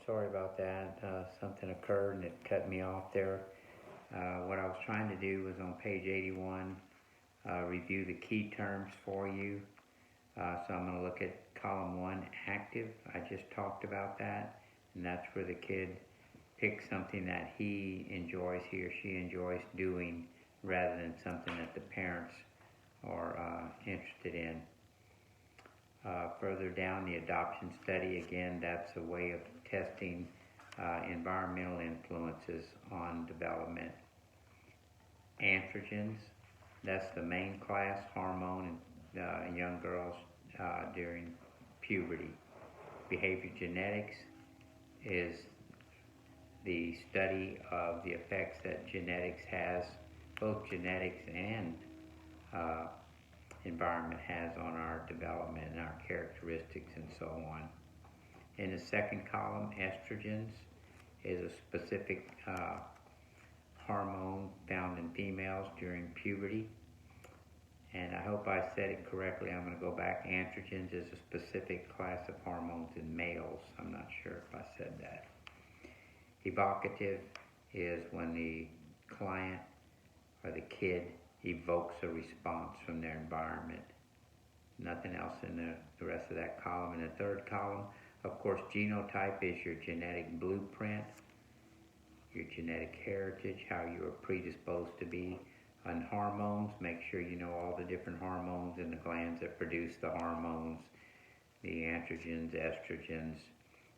Sorry about that. Something occurred and it cut me off there. What I was trying to do was on page 81, review the key terms for you. So I'm going to look at column 1, active. I just talked about that, and that's where the kid picks something that he or she enjoys doing rather than something that the parents are interested in. Further down, the adoption study, again, that's a way of testing environmental influences on development. Androgens, that's the main class hormone in young girls during puberty. Behavior genetics is the study of the effects that genetics has, both genetics and environment has on our development and our characteristics and so on. In the second column, estrogens is a specific hormone found in females during puberty. And I hope I said it correctly. I'm going to go back. Androgens is a specific class of hormones in males. I'm not sure if I said that. Evocative is when the client or the kid evokes a response from their environment. Nothing else in the rest of that column. In the third column, of course, genotype is your genetic blueprint, your genetic heritage, how you are predisposed to be. On hormones, make sure you know all the different hormones in the glands that produce the hormones, the androgens, estrogens,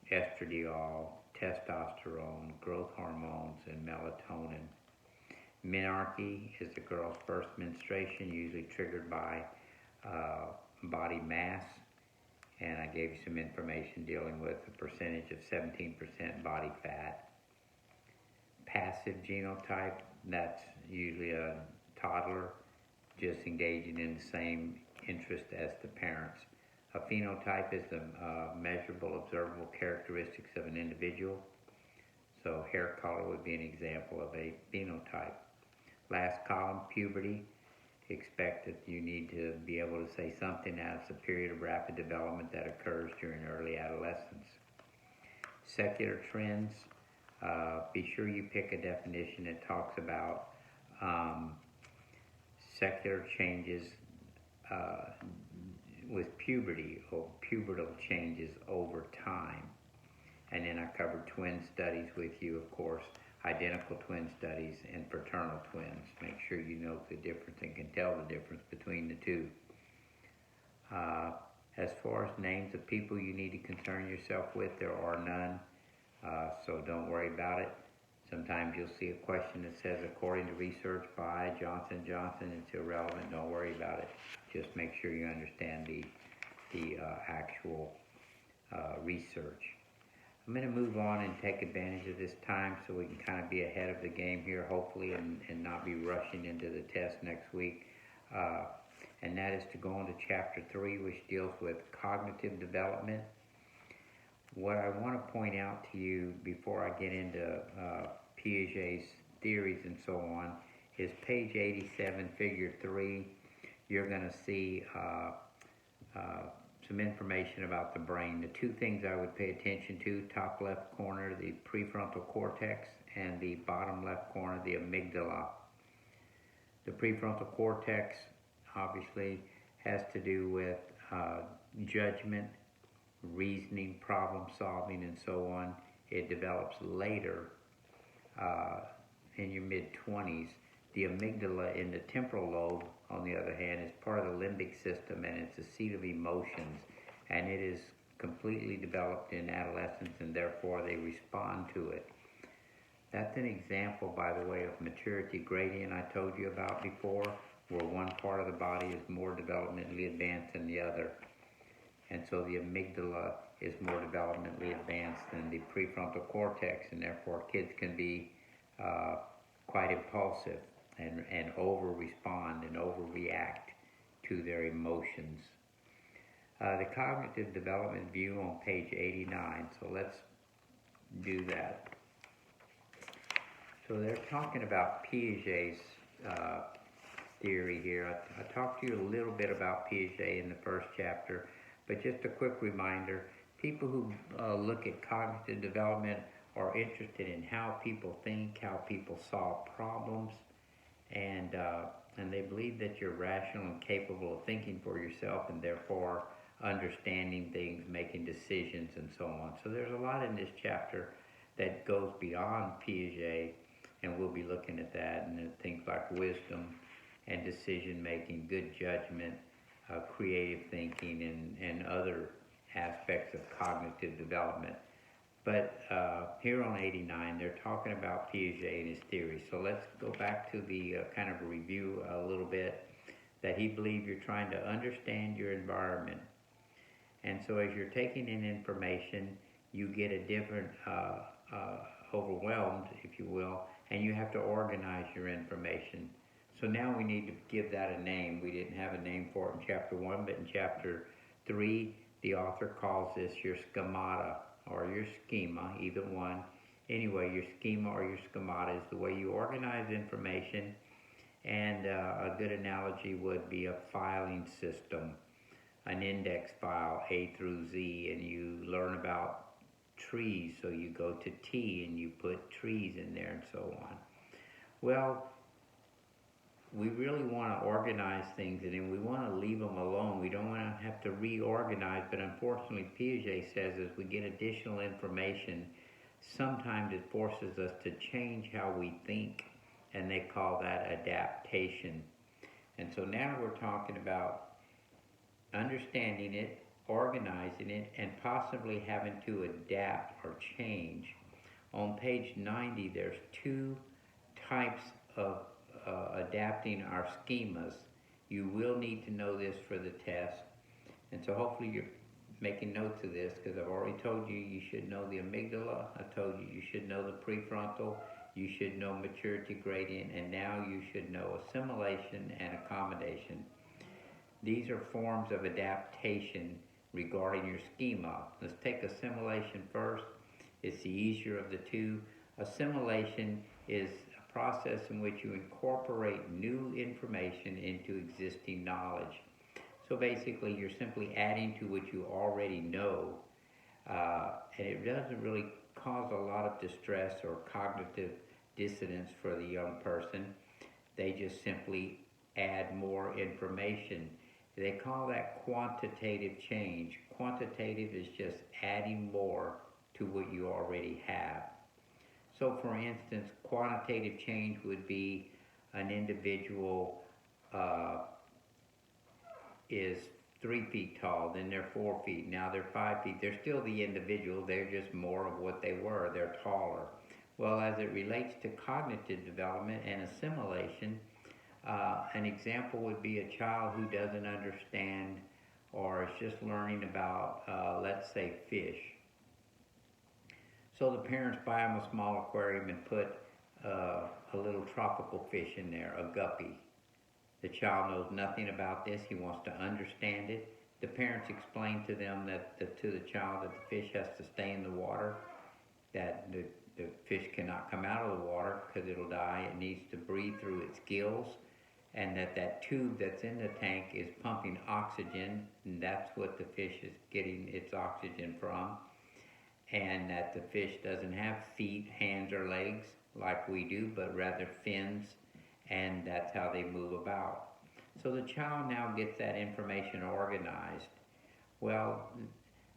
estradiol, testosterone, growth hormones, and melatonin. Menarche is the girl's first menstruation, usually triggered by body mass, and I gave you some information dealing with the percentage of 17% body fat. Passive genotype, that's usually a toddler just engaging in the same interest as the parents. A phenotype is the measurable, observable characteristics of an individual. So hair color would be an example of a phenotype. Last column, puberty. Expect that you need to be able to say something as a period of rapid development that occurs during early adolescence. Secular trends. Be sure you pick a definition that talks about secular changes with puberty or pubertal changes over time. And then I covered twin studies with you, of course, identical twin studies and fraternal twins. Make sure you know the difference and can tell the difference between the two. As far as names of people you need to concern yourself with, there are none. So don't worry about it. Sometimes you'll see a question that says, according to research by Johnson & Johnson, it's irrelevant. Don't worry about it. Just make sure you understand the actual research. I'm going to move on and take advantage of this time so we can kind of be ahead of the game here, hopefully, and not be rushing into the test next week. And that is to go on to Chapter 3, which deals with cognitive development. What I want to point out to you before I get into Piaget's theories and so on is page 87, figure 3. You're going to see some information about the brain. The two things I would pay attention to, top left corner, the prefrontal cortex, and the bottom left corner, the amygdala. The prefrontal cortex obviously has to do with judgment, reasoning, problem solving, and so on. It develops later in your mid-20s. The amygdala in the temporal lobe, on the other hand, is part of the limbic system, and it's a seat of emotions, and it is completely developed in adolescence, and therefore they respond to it. That's an example, by the way, of maturity gradient I told you about before, where one part of the body is more developmentally advanced than the other. And so the amygdala is more developmentally advanced than the prefrontal cortex, and therefore kids can be quite impulsive and over-respond and overreact to their emotions. The cognitive development view on page 89, so let's do that. So they're talking about Piaget's theory here. I talked to you a little bit about Piaget in the first chapter, but just a quick reminder, People who look at cognitive development are interested in how people think, how people solve problems, and they believe that you're rational and capable of thinking for yourself, and therefore understanding things, making decisions, and so on. So there's a lot in this chapter that goes beyond Piaget, and we'll be looking at that, and things like wisdom and decision making, good judgment, creative thinking, and other aspects of cognitive development. But here on 89, they're talking about Piaget and his theory. So let's go back to the kind of review a little bit, that he believed you're trying to understand your environment. And so as you're taking in information, you get a different, overwhelmed, if you will, and you have to organize your information. So now we need to give that a name. We didn't have a name for it in chapter 1, but in chapter 3, the author calls this your schemata, or your schema, either one. Anyway, your schema or your schemata is the way you organize information, and a good analogy would be a filing system, an index file, A through Z, and you learn about trees, so you go to T and you put trees in there and so on. Well, we really want to organize things, and then we want to leave them alone. We don't want to have to reorganize, but unfortunately Piaget says as we get additional information, sometimes it forces us to change how we think, and they call that adaptation. And so now we're talking about understanding it, organizing it, and possibly having to adapt or change. On page 90, there's 2 types of adapting our schemas. You will need to know this for the test, and so hopefully you're making notes of this, because I've already told you you should know the amygdala, I told you you should know the prefrontal, you should know maturity gradient, and now you should know assimilation and accommodation. These are forms of adaptation regarding your schema. Let's take assimilation first. It's the easier of the two. Assimilation is process in which you incorporate new information into existing knowledge. So basically you're simply adding to what you already know, and it doesn't really cause a lot of distress or cognitive dissonance for the young person. They just simply add more information. They call that quantitative change. Quantitative is just adding more to what you already have. So for instance, quantitative change would be an individual is 3 feet tall, then they're 4 feet, now they're 5 feet. They're still the individual, they're just more of what they were, they're taller. Well, as it relates to cognitive development and assimilation, an example would be a child who doesn't understand or is just learning about, let's say, fish. So the parents buy them a small aquarium and put a little tropical fish in there, a guppy. The child knows nothing about this. He wants to understand it. The parents explain to them to the child that the fish has to stay in the water, that the fish cannot come out of the water because it'll die. It needs to breathe through its gills, and that tube that's in the tank is pumping oxygen, and that's what the fish is getting its oxygen from. And that the fish doesn't have feet, hands, or legs like we do, but rather fins, and that's how they move about. So the child now gets that information organized. Well,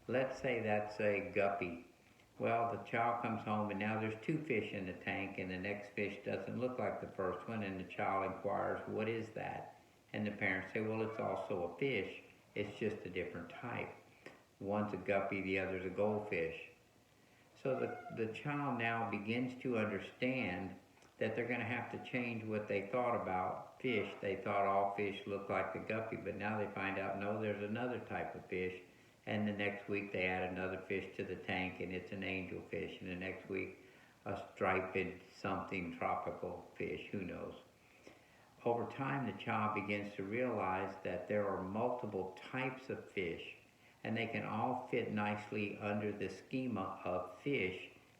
let's say that's a guppy. Well, the child comes home and now there's 2 fish in the tank, and the next fish doesn't look like the first one, and the child inquires, what is that? And the parents say, well, it's also a fish, it's just a different type. One's a guppy, the other's a goldfish. So the child now begins to understand that they're going to have to change what they thought about fish. They thought all fish looked like the guppy, but now they find out, no, there's another type of fish. And the next week they add another fish to the tank, and it's an angelfish. And the next week a striped something tropical fish, who knows. Over time the child begins to realize that there are multiple types of fish, and they can all fit nicely under the schema of fish.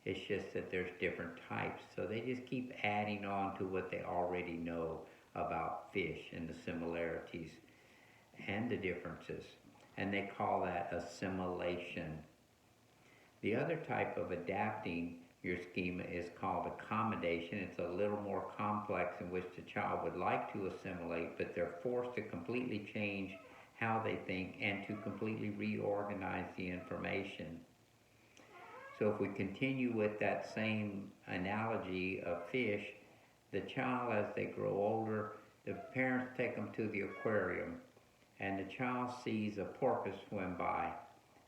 It's just that there's different types. So they just keep adding on to what they already know about fish and the similarities and the differences. And they call that assimilation. The other type of adapting your schema is called accommodation. It's a little more complex, in which the child would like to assimilate, but they're forced to completely change how they think and to completely reorganize the information. So if we continue with that same analogy of fish, the child, as they grow older, the parents take them to the aquarium, and the child sees a porpoise swim by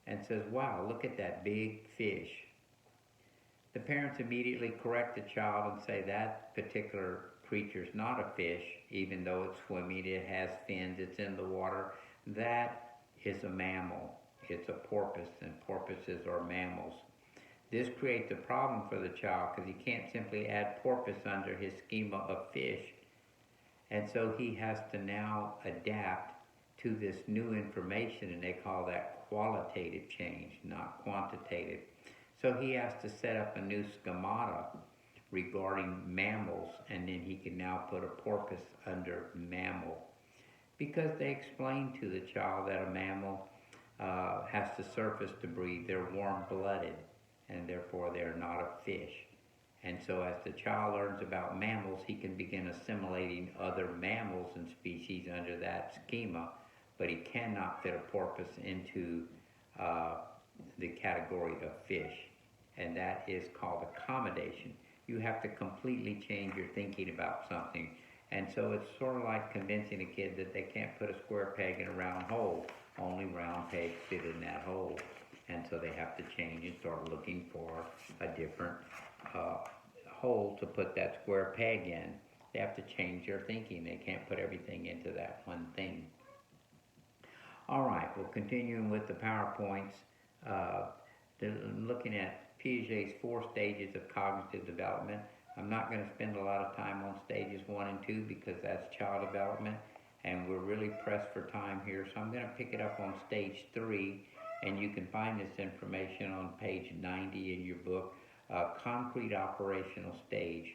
and says, "Wow, look at that big fish." The parents immediately correct the child and say that particular creature is not a fish, even though it's swimming, it has fins, it's in the water. That is a mammal. It's a porpoise, and porpoises are mammals. This creates a problem for the child because he can't simply add porpoise under his schema of fish. And so he has to now adapt to this new information, and they call that qualitative change, not quantitative. So he has to set up a new schemata regarding mammals, and then he can now put a porpoise under mammal. Because they explain to the child that a mammal has to surface to breathe. They're warm-blooded, and therefore they're not a fish. And so as the child learns about mammals, he can begin assimilating other mammals and species under that schema, but he cannot fit a porpoise into the category of fish. And that is called accommodation. You have to completely change your thinking about something. And so it's sort of like convincing a kid that they can't put a square peg in a round hole. Only round pegs fit in that hole. And so they have to change and start looking for a different hole to put that square peg in. They have to change their thinking. They can't put everything into that one thing. All right, well, continuing with the PowerPoints, looking at Piaget's 4 stages of cognitive development. I'm not going to spend a lot of time on stages 1 and 2 because that's child development, and we're really pressed for time here. So I'm going to pick it up on stage 3, and you can find this information on page 90 in your book, Concrete Operational Stage.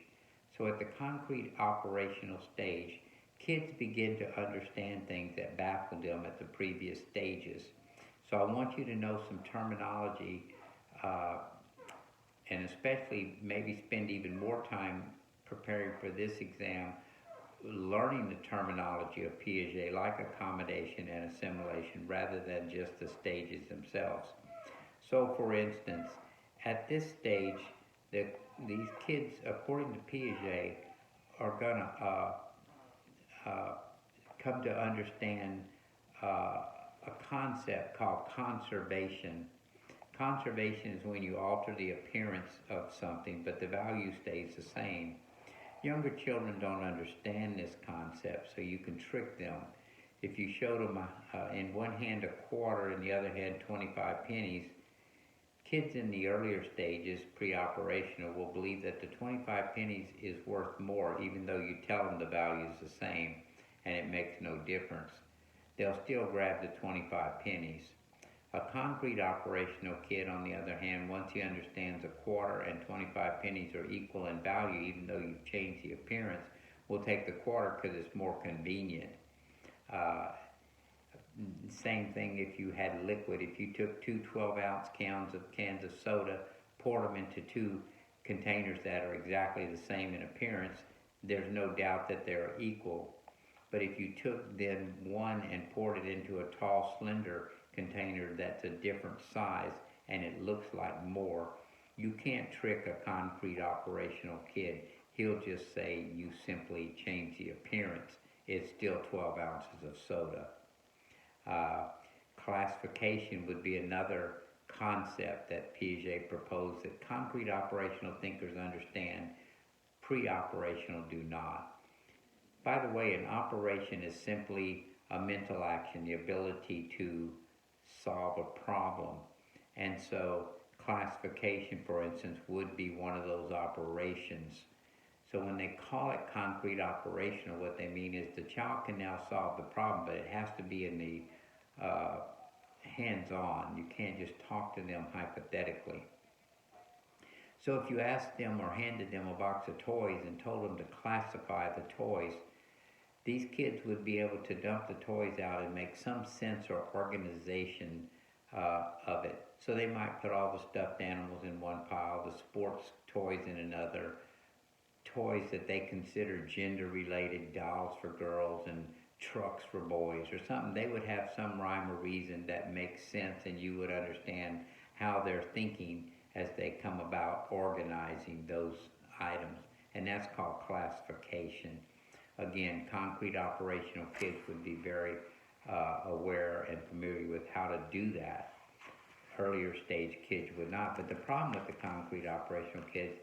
So at the concrete operational stage, kids begin to understand things that baffled them at the previous stages. So I want you to know some terminology, and especially maybe spend even more time preparing for this exam, learning the terminology of Piaget, like accommodation and assimilation, rather than just the stages themselves. So for instance, at this stage, these kids, according to Piaget, are going to come to understand a concept called conservation. Conservation is when you alter the appearance of something, but the value stays the same. Younger children don't understand this concept, so you can trick them. If you showed them in one hand a quarter, in the other hand 25 pennies, kids in the earlier stages, pre-operational, will believe that the 25 pennies is worth more, even though you tell them the value is the same, and it makes no difference. They'll still grab the 25 pennies. A concrete operational kid, on the other hand, once he understands a quarter and 25 pennies are equal in value, even though you've changed the appearance, will take the quarter because it's more convenient. Same thing if you had liquid. If you took 2 12-ounce cans of soda, poured them into 2 containers that are exactly the same in appearance, there's no doubt that they're equal. But if you took then one and poured it into a tall, slender container that's a different size and it looks like more, you can't trick a concrete operational kid. He'll just say you simply change the appearance. It's still 12 ounces of soda. Classification would be another concept that Piaget proposed that concrete operational thinkers understand, pre-operational do not. By the way, an operation is simply a mental action, the ability to solve a problem. And so classification, for instance, would be one of those operations. So when they call it concrete operational, what they mean is the child can now solve the problem, but it has to be in the hands-on. You can't just talk to them hypothetically. So if you asked them or handed them a box of toys and told them to classify the toys, these kids would be able to dump the toys out and make some sense or organization of it. So they might put all the stuffed animals in one pile, the sports toys in another, toys that they consider gender related, dolls for girls and trucks for boys or something. They would have some rhyme or reason that makes sense, and you would understand how they're thinking as they come about organizing those items. And that's called classification. Again, concrete operational kids would be very aware and familiar with how to do that. Earlier stage kids would not. But the problem with the concrete operational kids,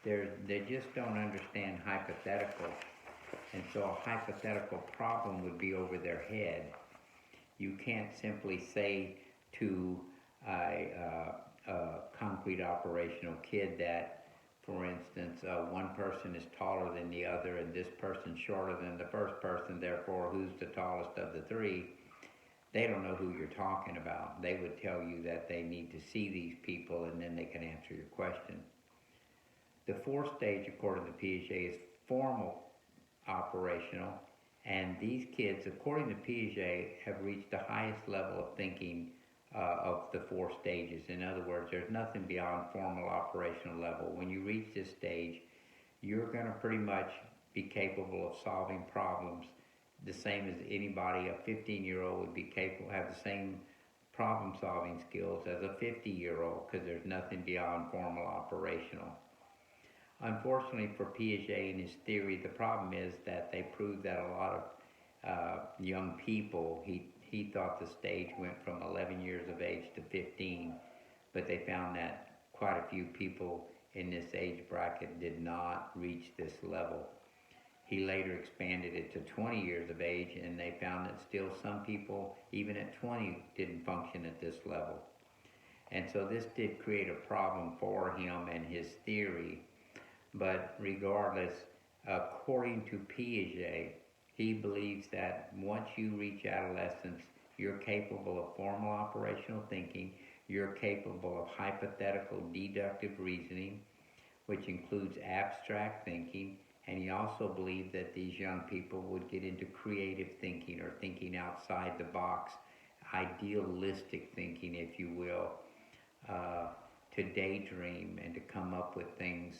they just don't understand hypothetical. And so a hypothetical problem would be over their head. You can't simply say to a concrete operational kid that, for instance, one person is taller than the other and this person's shorter than the first person, therefore who's the tallest of the three? They don't know who you're talking about. They would tell you that they need to see these people and then they can answer your question. The fourth stage, according to Piaget, is formal operational, and these kids, according to Piaget, have reached the highest level of thinking of the four stages. In other words, there's nothing beyond formal operational level. When you reach this stage, you're going to pretty much be capable of solving problems the same as anybody. A 15-year-old would be capable, have the same problem-solving skills as a 50-year-old, because there's nothing beyond formal operational. Unfortunately for Piaget and his theory, the problem is that they proved that a lot of young people, he thought the stage went from 11 years of age to 15, but they found that quite a few people in this age bracket did not reach this level. He later expanded it to 20 years of age, and they found that still some people, even at 20, didn't function at this level. And so this did create a problem for him and his theory. But regardless, according to Piaget, he believes that once you reach adolescence, you're capable of formal operational thinking, you're capable of hypothetical deductive reasoning, which includes abstract thinking, and he also believed that these young people would get into creative thinking or thinking outside the box, idealistic thinking, if you will, to daydream and to come up with things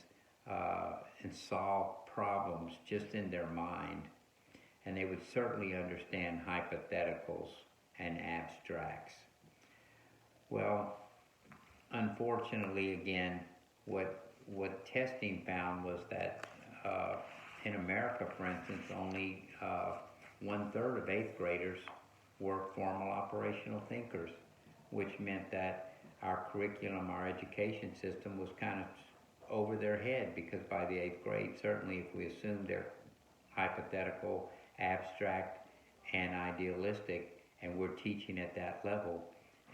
and solve problems just in their mind. And they would certainly understand hypotheticals and abstracts. Well, unfortunately, again, what testing found was that in America, for instance, only 1/3 of 8th graders were formal operational thinkers, which meant that our curriculum, our education system was kind of over their head, because by the 8th grade, certainly if we assume they're hypothetical, abstract, and idealistic, and we're teaching at that level,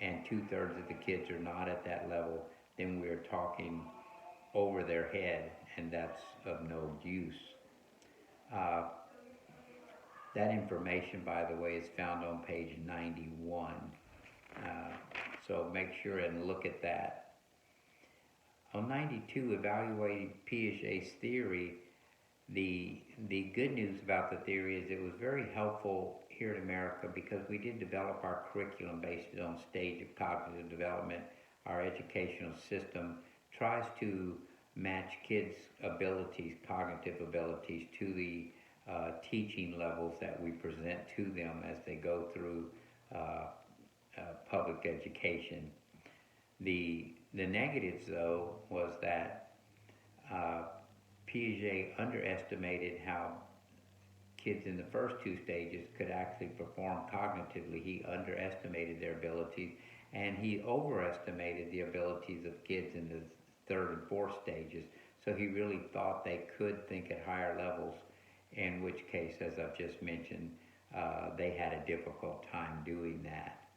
and 2/3 of the kids are not at that level, then we're talking over their head, and that's of no use. That information, by the way, is found on page 91. So make sure and look at that. On 92, evaluating Piaget's theory, the good news about the theory is it was very helpful here in America, because we did develop our curriculum based on stage of cognitive development. Our educational system tries to match kids' abilities, cognitive abilities, to the teaching levels that we present to them as they go through public education. The negatives, though, was that Piaget underestimated how kids in the first two stages could actually perform cognitively. He underestimated their abilities, and he overestimated the abilities of kids in the third and fourth stages. So he really thought they could think at higher levels, in which case, as I've just mentioned, they had a difficult time doing that.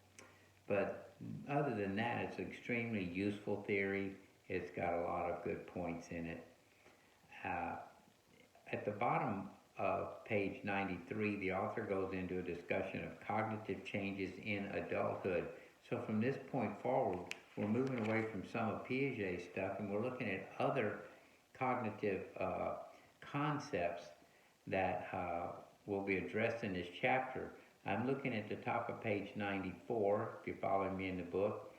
But other than that, it's an extremely useful theory. It's got a lot of good points in it. At the bottom of page 93, the author goes into a discussion of cognitive changes in adulthood. So from this point forward, we're moving away from some of Piaget's stuff, and we're looking at other cognitive concepts that will be addressed in this chapter. I'm looking at the top of page 94, if you're following me in the book,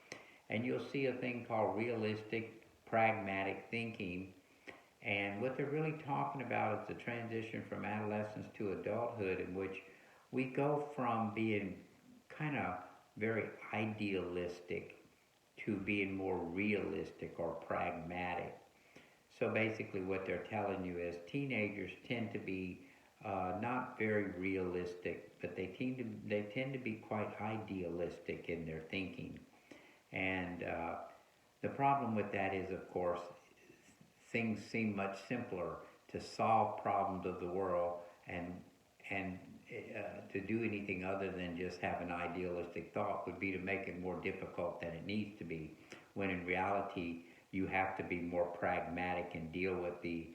and you'll see a thing called realistic, pragmatic thinking. And what they're really talking about is the transition from adolescence to adulthood, in which we go from being kind of very idealistic to being more realistic or pragmatic. So basically, what they're telling you is teenagers tend to be not very realistic, but they tend to be quite idealistic in their thinking. And the problem with that is, of course, things seem much simpler to solve problems of the world and to do anything other than just have an idealistic thought would be to make it more difficult than it needs to be. When in reality, you have to be more pragmatic and deal with the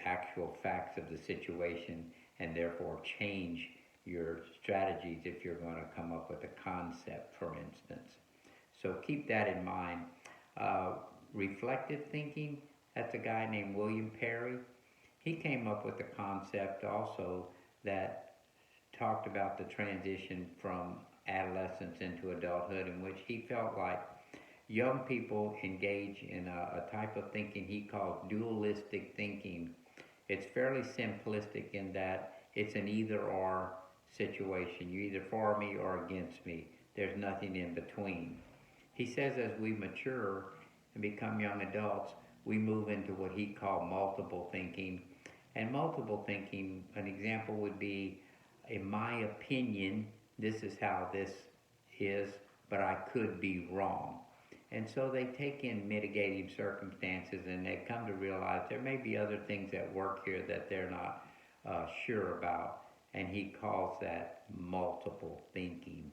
actual facts of the situation, and therefore change your strategies if you're going to come up with a concept, for instance. So keep that in mind. Reflective thinking, that's a guy named William Perry. He came up with a concept also that talked about the transition from adolescence into adulthood, in which he felt like young people engage in a type of thinking he calls dualistic thinking. It's fairly simplistic in that it's an either-or situation. You're either for me or against me. There's nothing in between. He says as we mature and become young adults, we move into what he called multiple thinking. And multiple thinking, an example would be, in my opinion, this is how this is, but I could be wrong. And so they take in mitigating circumstances, and they come to realize there may be other things at work here that they're not sure about. And he calls that multiple thinking.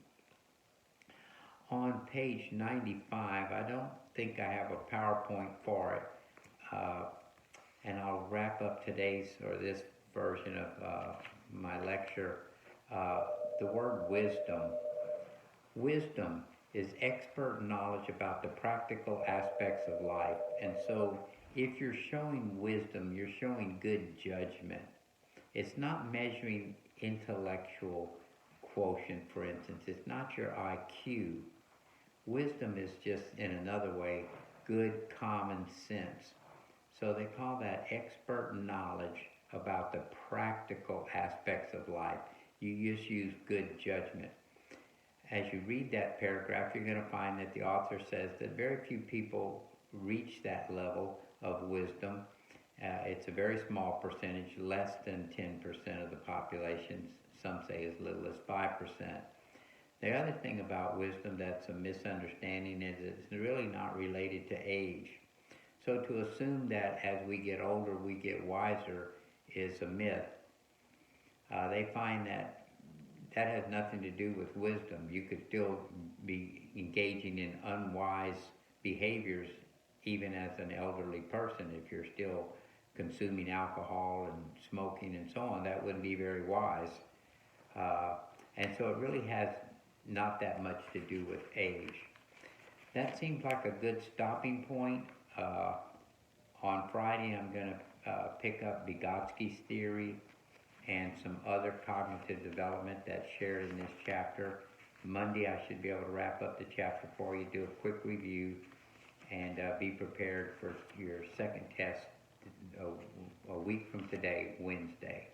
On page 95, I don't think I have a PowerPoint for it, and I'll wrap up today's or this version of my lecture. The word wisdom. Wisdom is expert knowledge about the practical aspects of life. And so if you're showing wisdom, you're showing good judgment. It's not measuring intellectual quotient, for instance. It's not your IQ. Wisdom is just, in another way, good common sense. So they call that expert knowledge about the practical aspects of life. You just use good judgment. As you read that paragraph, you're going to find that the author says that very few people reach that level of wisdom. It's a very small percentage, less than 10% of the population. Some say as little as 5%. The other thing about wisdom that's a misunderstanding is it's really not related to age. So to assume that as we get older we get wiser is a myth. They find that has nothing to do with wisdom. You could still be engaging in unwise behaviors even as an elderly person. If you're still consuming alcohol and smoking and so on, that wouldn't be very wise. And so it really has not that much to do with age. That seems like a good stopping point. On Friday I'm going to pick up Vygotsky's theory and some other cognitive development that's shared in this chapter. Monday I should be able to wrap up the chapter for you, do a quick review, and be prepared for your second test a week from today, Wednesday.